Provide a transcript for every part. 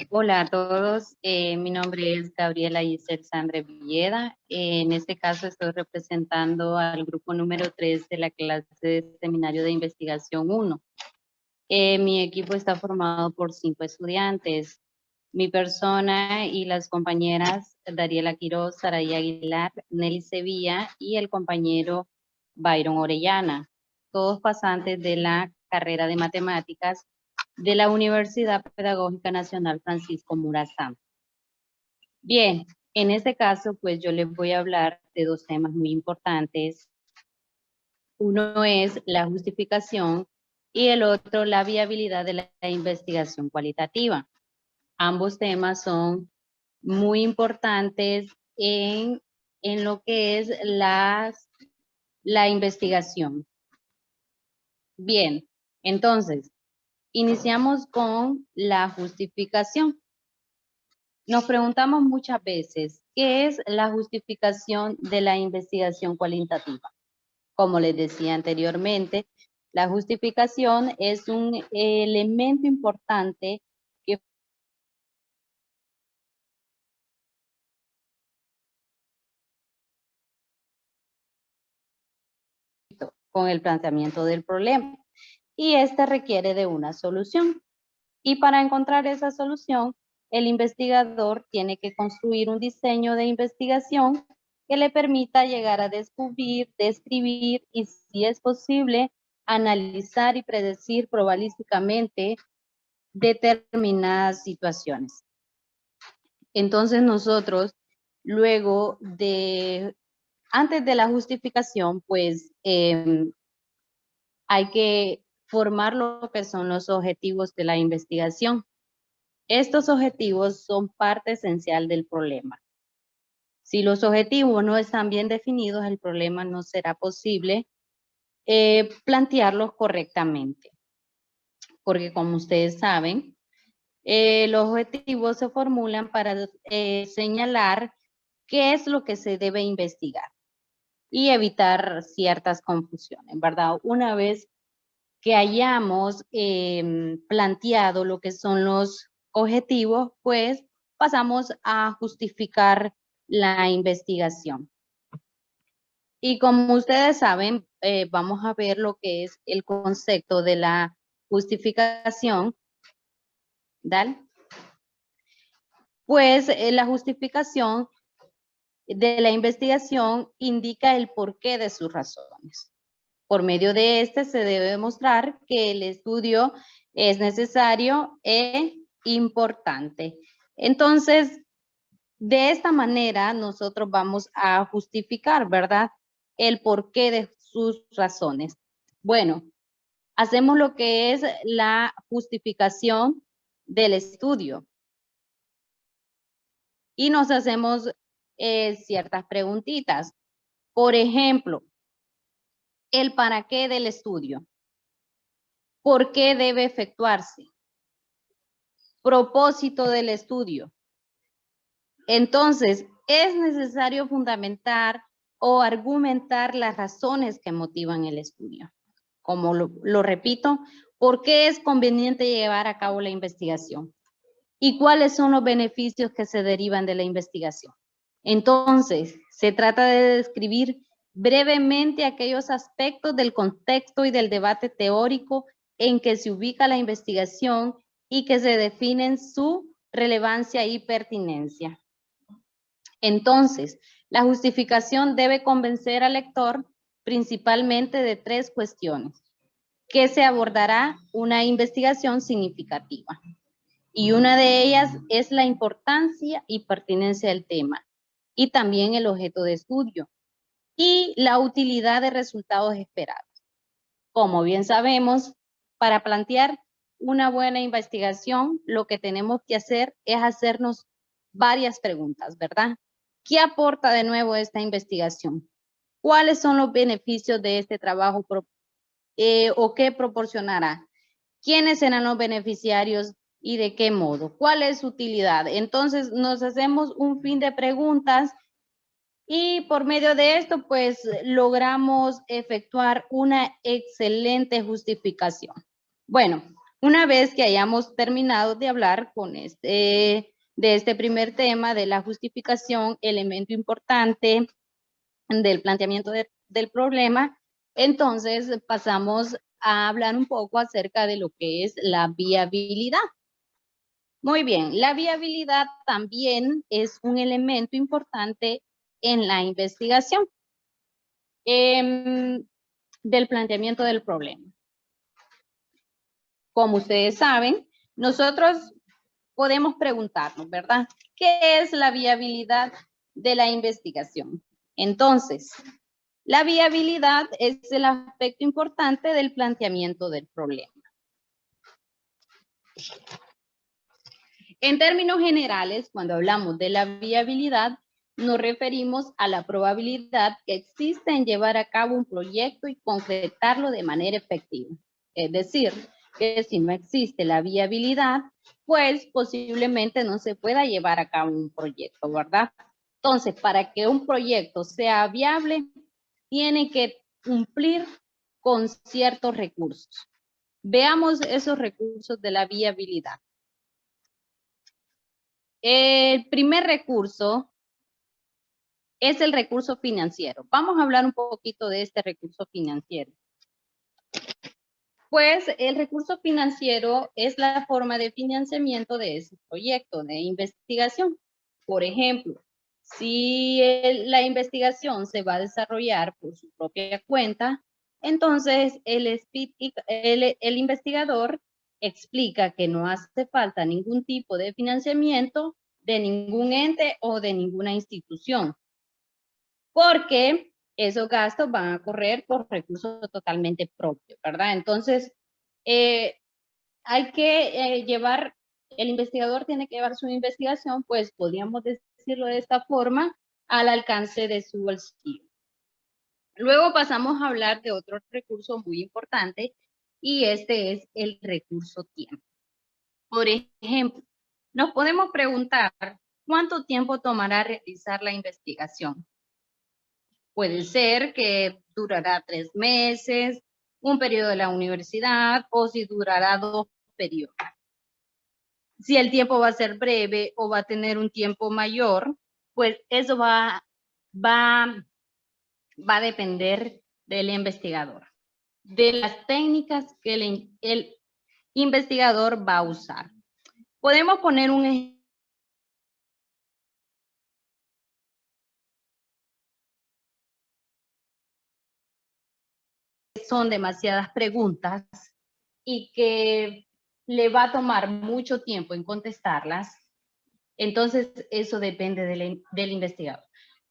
Hola a todos, mi nombre es Gabriela Giselle Sandre Villeda. En este caso estoy representando al grupo número 3 de la clase de Seminario de Investigación 1. Mi equipo está formado por 5 estudiantes. Mi persona y las compañeras Dariela Quiroz, Saraí Aguilar, Nelly Sevilla y el compañero Byron Orellana, todos pasantes de la carrera de matemáticas de la Universidad Pedagógica Nacional Francisco Morazán. Bien, en este caso, pues yo les voy a hablar de dos temas muy importantes. Uno es la justificación y el otro la viabilidad de la investigación cualitativa. Ambos temas son muy importantes en lo que es la investigación. Bien, entonces, iniciamos con la justificación. Nos preguntamos muchas veces, ¿qué es la justificación de la investigación cualitativa? Como les decía anteriormente, la justificación es un elemento importante que con el planteamiento del problema y este requiere de una solución. Y para encontrar esa solución, el investigador tiene que construir un diseño de investigación que le permita llegar a descubrir, describir y, si es posible, analizar y predecir probabilísticamente determinadas situaciones. Entonces nosotros, antes de la justificación, pues hay que formar lo que son los objetivos de la investigación. Estos objetivos son parte esencial del problema. Si los objetivos no están bien definidos, el problema no será posible plantearlos correctamente. Porque como ustedes saben, los objetivos se formulan para señalar qué es lo que se debe investigar y evitar ciertas confusiones, ¿verdad? Una vez que hayamos planteado lo que son los objetivos, pues pasamos a justificar la investigación. Y como ustedes saben, vamos a ver lo que es el concepto de la justificación. ¿Dale? Pues la justificación de la investigación indica el porqué de sus razones. Por medio de este se debe demostrar que el estudio es necesario e importante. Entonces, de esta manera nosotros vamos a justificar, ¿verdad? El porqué de sus razones. Bueno, hacemos lo que es la justificación del estudio. Y nos hacemos ciertas preguntitas. Por ejemplo, el para qué del estudio. ¿Por qué debe efectuarse? Propósito del estudio. Entonces, es necesario fundamentar o argumentar las razones que motivan el estudio. Como lo repito, ¿por qué es conveniente llevar a cabo la investigación? ¿Y cuáles son los beneficios que se derivan de la investigación? Entonces, se trata de describir brevemente aquellos aspectos del contexto y del debate teórico en que se ubica la investigación y que se definen su relevancia y pertinencia. Entonces, la justificación debe convencer al lector principalmente de 3 cuestiones que se abordará una investigación significativa. Y una de ellas es la importancia y pertinencia del tema y también el objeto de estudio y la utilidad de resultados esperados. Como bien sabemos, para plantear una buena investigación, lo que tenemos que hacer es hacernos varias preguntas, ¿verdad? ¿Qué aporta de nuevo esta investigación? ¿Cuáles son los beneficios de este trabajo o qué proporcionará? ¿Quiénes serán los beneficiarios y de qué modo? ¿Cuál es su utilidad? Entonces nos hacemos un fin de preguntas y por medio de esto pues logramos efectuar una excelente justificación. Bueno, Una vez que hayamos terminado de hablar de este primer tema de la justificación, elemento importante del planteamiento del problema, entonces pasamos a hablar un poco acerca de lo que es la viabilidad. Muy bien, la viabilidad también es un elemento importante en la investigación del planteamiento del problema. Como ustedes saben, nosotros podemos preguntarnos, ¿verdad? ¿Qué es la viabilidad de la investigación? Entonces, la viabilidad es el aspecto importante del planteamiento del problema. En términos generales, cuando hablamos de la viabilidad, nos referimos a la probabilidad que existe en llevar a cabo un proyecto y concretarlo de manera efectiva. Es decir, que si no existe la viabilidad, pues posiblemente no se pueda llevar a cabo un proyecto, ¿verdad? Entonces, para que un proyecto sea viable, tiene que cumplir con ciertos recursos. Veamos esos recursos de la viabilidad. El primer recurso es el recurso financiero. Vamos a hablar un poquito de este recurso financiero. Pues el recurso financiero es la forma de financiamiento de ese proyecto de investigación. Por ejemplo, si la investigación se va a desarrollar por su propia cuenta, entonces el investigador explica que no hace falta ningún tipo de financiamiento de ningún ente o de ninguna institución, porque esos gastos van a correr por recursos totalmente propios, ¿verdad? Entonces, hay que el investigador tiene que llevar su investigación, pues podríamos decirlo de esta forma, al alcance de su bolsillo. Luego pasamos a hablar de otro recurso muy importante, y este es el recurso tiempo. Por ejemplo, nos podemos preguntar, ¿cuánto tiempo tomará realizar la investigación? Puede ser que durará 3 meses, un periodo de la universidad, o si durará 2 periodos. Si el tiempo va a ser breve o va a tener un tiempo mayor, pues eso va a depender del investigador, de las técnicas que el investigador va a usar. Podemos poner un ejemplo. Son demasiadas preguntas y que le va a tomar mucho tiempo en contestarlas, entonces eso depende del investigador.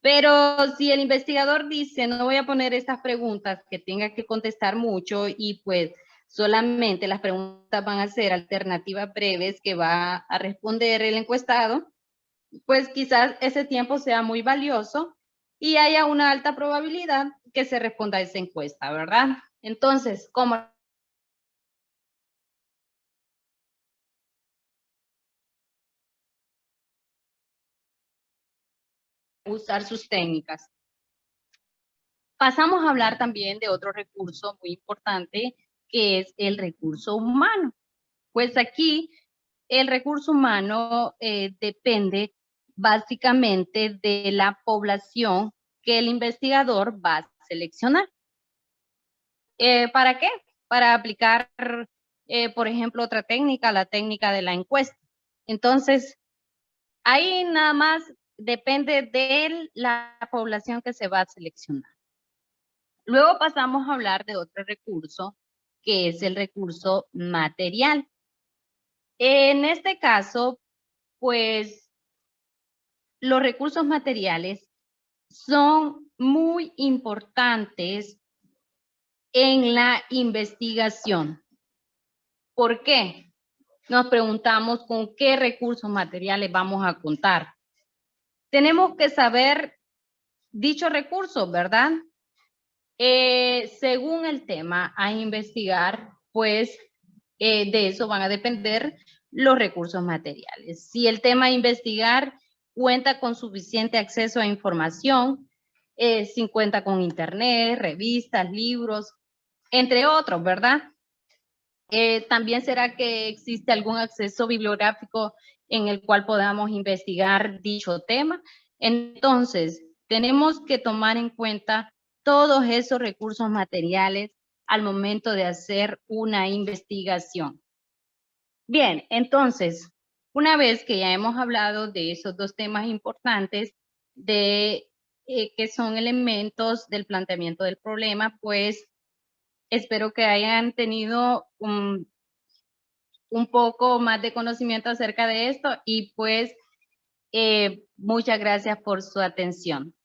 Pero si el investigador dice, no voy a poner estas preguntas que tenga que contestar mucho, y pues solamente las preguntas van a ser alternativas breves que va a responder el encuestado, pues quizás ese tiempo sea muy valioso y haya una alta probabilidad que se responda a esa encuesta, ¿verdad? Entonces, ¿cómo usar sus técnicas? Pasamos a hablar también de otro recurso muy importante, que es el recurso humano. Pues aquí el recurso humano depende básicamente de la población que el investigador va a seleccionar. ¿Para qué? Para aplicar, por ejemplo, otra técnica, la técnica de la encuesta. Entonces, ahí nada más depende de la población que se va a seleccionar. Luego pasamos a hablar de otro recurso, que es el recurso material. En este caso, pues, los recursos materiales son muy importantes en la investigación. ¿Por qué? Nos preguntamos con qué recursos materiales vamos a contar. Tenemos que saber dichos recursos, ¿verdad? Según el tema a investigar, pues de eso van a depender los recursos materiales. Si el tema a investigar cuenta con suficiente acceso a información, si cuenta con internet, revistas, libros, entre otros, ¿verdad? También será que existe algún acceso bibliográfico en el cual podamos investigar dicho tema. Entonces, tenemos que tomar en cuenta todos esos recursos materiales al momento de hacer una investigación. Bien, entonces, una vez que ya hemos hablado de esos dos temas importantes, de que son elementos del planteamiento del problema, pues espero que hayan tenido un poco más de conocimiento acerca de esto y pues muchas gracias por su atención.